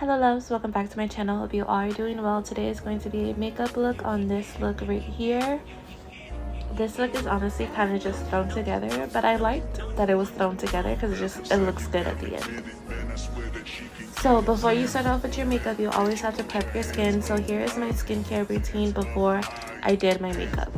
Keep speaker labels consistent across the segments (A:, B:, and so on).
A: Hello loves, welcome back to my channel. Hope you are doing well. Today is going to be a makeup look on this look right here. This look is honestly kind of just thrown together, but I liked that it was thrown together because it looks good at the end. So before you start off with your makeup, you always have to prep your skin. So here is my skincare routine before I did my makeup.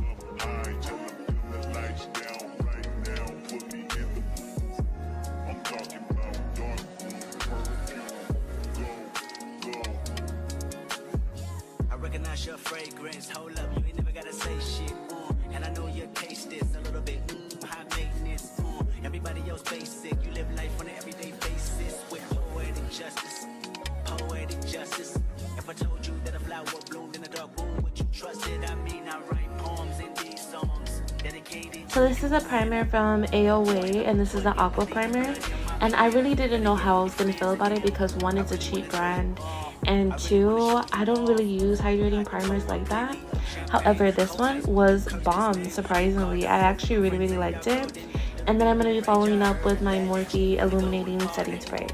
B: Your fragrance, hold up, you ain't never gotta say shit, and I know your taste is a little bit, high maintenance, everybody else basic, you live life on an everyday basis, with poetic justice, if I told you that a flower bloomed in a dark room, would you trust it? I mean, I write poems in these songs, dedicated. So
A: this is a primer from AOA, and this is the Aqua Primer, and I really didn't know how I was gonna feel about it because one, it's a cheap brand, and two, I don't really use hydrating primers like that. However, this one was bomb, surprisingly. I actually really liked it. And then I'm going to be following up with my Morphe Illuminating Setting Spray.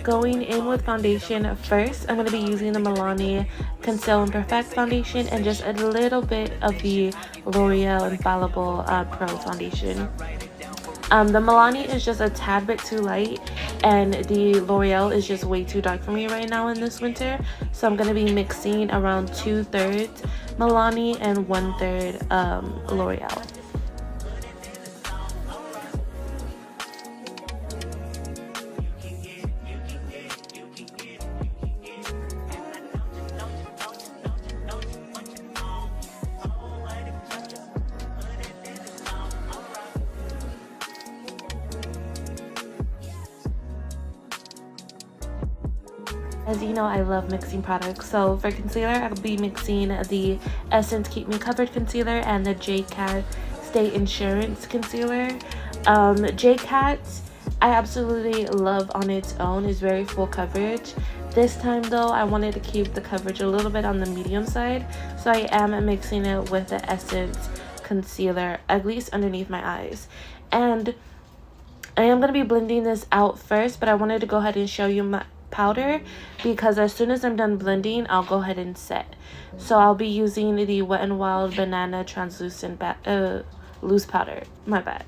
A: Going in with foundation first, I'm going to be using the Milani Conceal and Perfect foundation and just a little bit of the L'Oreal Infallible Pro foundation. The Milani is just a tad bit too light, and the L'Oreal is just way too dark for me right now in this winter. So I'm going to be mixing around 2/3 Milani and 1/3 L'Oreal. As you know, I love mixing products. So for concealer, I'll be mixing the Essence Keep Me Covered Concealer and the J-Cat State Insurance Concealer. J-Cat, I absolutely love on its own. It's very full coverage. This time though, I wanted to keep the coverage a little bit on the medium side. So I am mixing it with the Essence Concealer, at least underneath my eyes. And I am going to be blending this out first, but I wanted to go ahead and show you my powder because as soon as I'm done blending, I'll go ahead and set. So I'll be using the Wet n Wild Banana Translucent Loose Powder. My bad.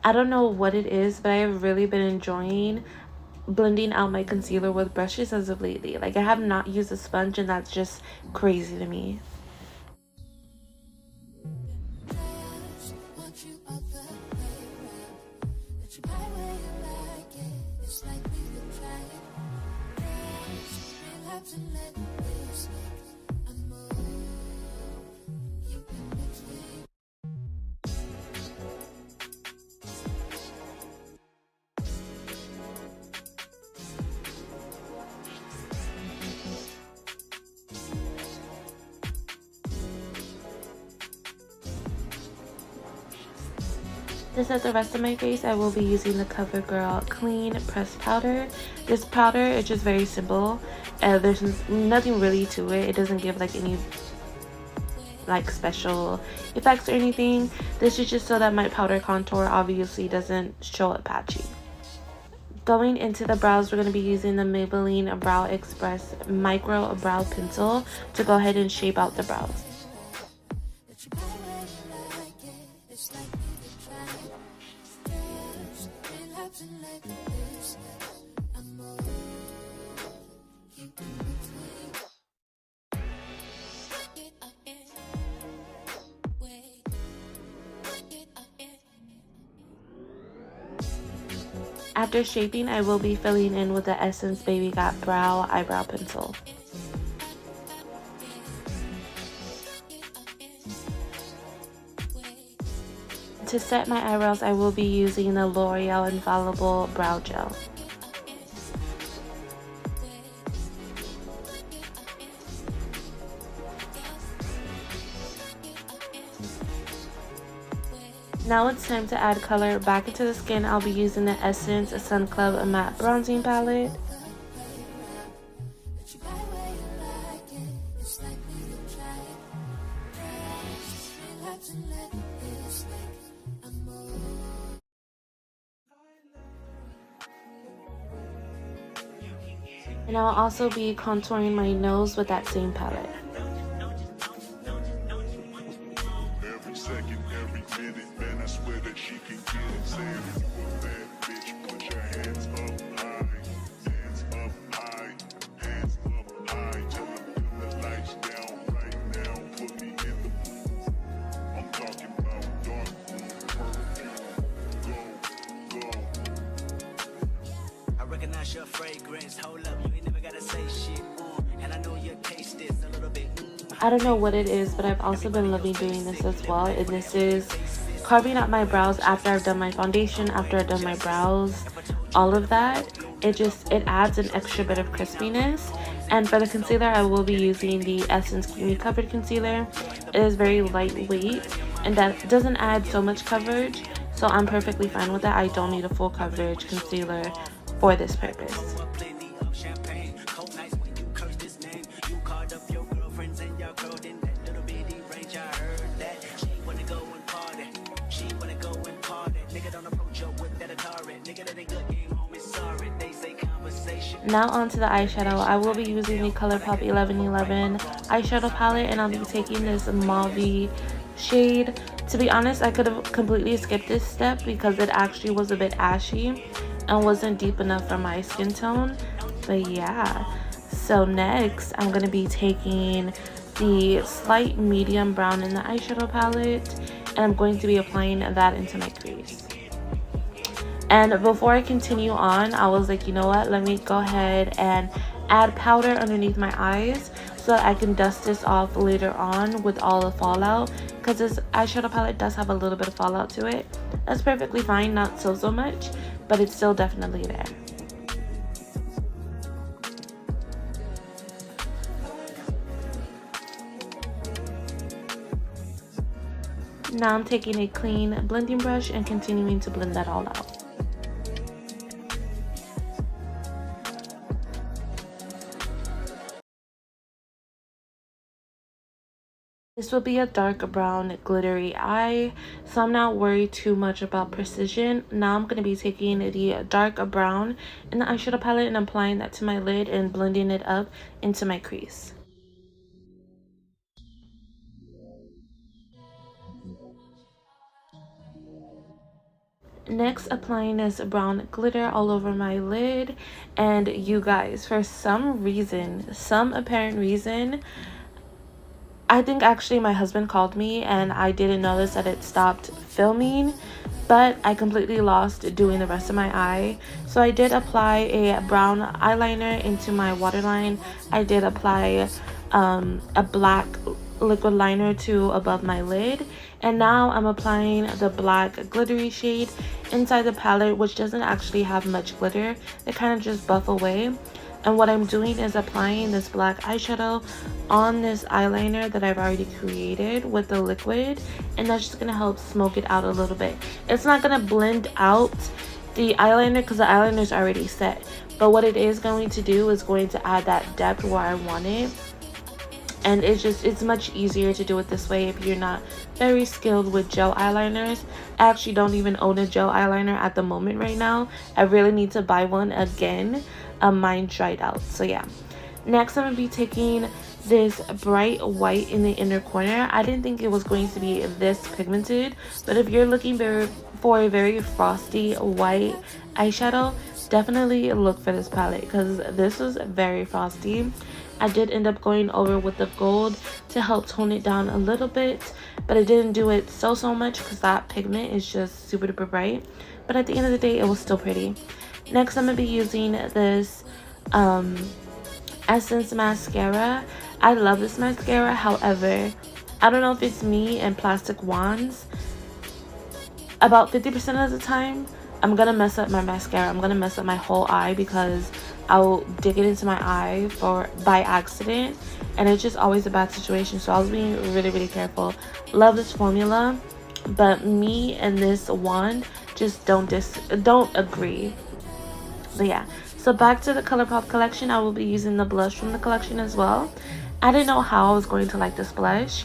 A: I don't know what it is, but I have really been enjoying blending out my concealer with brushes as of lately. Like, I have not used a sponge, and that's just crazy to me. To set the rest of my face, I will be using the CoverGirl Clean Pressed Powder. This powder is just very simple. There's nothing really to it. It doesn't give like any like special effects or anything. This is just so that my powder contour obviously doesn't show up patchy. Going into the brows, we're going to be using the Maybelline Brow Express Micro Brow Pencil to go ahead and shape out the brows. After shaping, I will be filling in with the Essence Baby Got Brow Eyebrow Pencil. To set my eyebrows, I will be using the L'Oreal Infallible Brow Gel. Now it's time to add color back into the skin. I'll be using the Essence Sun Club Matte Bronzing Palette. And I'll also be contouring my nose with that same palette.
C: Every second, every minute, man, I swear that she can get it. Saying you a bad bitch, put your hands up high, hands up high, hands up high. Tell them dim the lights down right now, put me in the mood. I'm talking about dark room, perfume, go, go.
B: I recognize your fragrance. Hold up, you ain't never gotta say shit. And I know your taste is a little bit.
A: I don't know what it is, but I've also been loving doing this as well. And this is carving out my brows after I've done my foundation, after I've done my brows, all of that. It adds an extra bit of crispiness. And for the concealer, I will be using the Essence Creamy Covered Concealer. It is very lightweight and that doesn't add so much coverage. So I'm perfectly fine with that. I don't need a full coverage concealer for this purpose.
B: Plenty of champagne, cold nights when you curse this name. You called up your girlfriends and y'all curled in that little bitty range. I heard that she wanna go and party. She wanna go and party. Nigga don't approach your whip that a turret. Nigga that ain't good game home is sorry. They say conversation.
A: Now onto the eyeshadow. I will be using the Colourpop 1111 eyeshadow palette, and I'll be taking this mauve shade. To be honest, I could have completely skipped this step because it actually was a bit ashy and wasn't deep enough for my skin tone. But yeah, so next I'm going to be taking the slight medium brown in the eyeshadow palette, and I'm going to be applying that into my crease. And before I continue on, I was like, you know what, let me go ahead and add powder underneath my eyes so that I can dust this off later on with all the fallout, because this eyeshadow palette does have a little bit of fallout to it. That's perfectly fine, not so much, but it's still definitely there. Now I'm taking a clean blending brush and continuing to blend that all out. This will be a dark brown glittery eye, so I'm not worried too much about precision. Now I'm going to be taking the dark brown in the eyeshadow palette and applying that to my lid and blending it up into my crease. Next, applying this brown glitter all over my lid. And you guys, for some reason, some apparent reason, I think actually my husband called me and I didn't notice that it stopped filming, but I completely lost doing the rest of my eye. So I did apply a brown eyeliner into my waterline. I did apply a black liquid liner to above my lid, and now I'm applying the black glittery shade inside the palette, which doesn't actually have much glitter. They kind of just buff away. And what I'm doing is applying this black eyeshadow on this eyeliner that I've already created with the liquid, and that's just going to help smoke it out a little bit. It's not going to blend out the eyeliner because the eyeliner is already set, but what it is going to do is going to add that depth where I want it. And it's much easier to do it this way if you're not very skilled with gel eyeliners. I actually don't even own a gel eyeliner at the moment right now. I really need to buy one again. Mine dried out. So yeah, next I'm gonna be taking this bright white in the inner corner. I didn't think it was going to be this pigmented, but if you're looking for a very frosty white eyeshadow, definitely look for this palette because this was very frosty. I did end up going over with the gold to help tone it down a little bit, but I didn't do it so much because that pigment is just super duper bright. But at the end of the day, it was still pretty. Next, I'm going to be using this Essence mascara. I love this mascara. However, I don't know if it's me and plastic wands. About 50% of the time, I'm going to mess up my mascara. I'm going to mess up my whole eye because I'll dig it into my eye by accident, and it's just always a bad situation. So I was being really careful. Love this formula, but me and this wand just don't agree. But yeah, so back to the Colourpop collection. I will be using the blush from the collection as well. I didn't know how I was going to like this blush,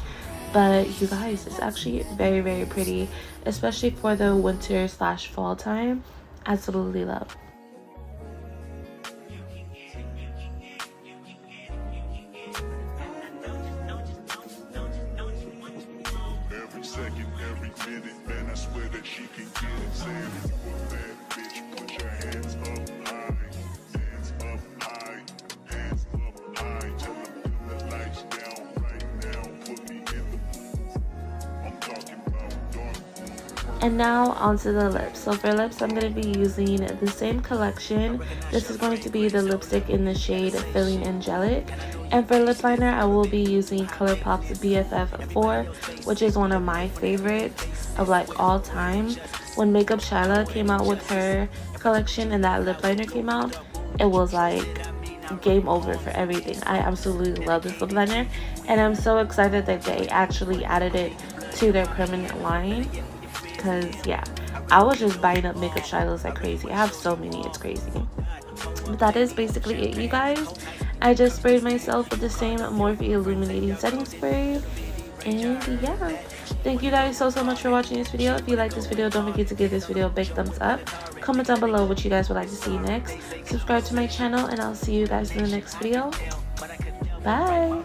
A: but you guys, it's actually very pretty, especially for the winter/fall time. Absolutely love. And now onto the lips. So for lips, I'm going to be using the same collection. This is going to be the lipstick in the shade Feeling Angelic. And for lip liner, I will be using Colourpop's BFF4, which is one of my favorites of like all time. When Makeup Shyla came out with her collection and that lip liner came out, it was like game over for everything. I absolutely love this lip liner, and I'm so excited that they actually added it to their permanent line, because yeah, I was just buying up Makeup Shylas like crazy. I have so many, it's crazy. But that is basically it, you guys. I just sprayed myself with the same Morphe Illuminating Setting Spray, and yeah, thank you guys so much for watching this video. If you like this video, don't forget to give this video a big thumbs up. Comment down below what you guys would like to see next. Subscribe to my channel, and I'll see you guys in the next video. Bye.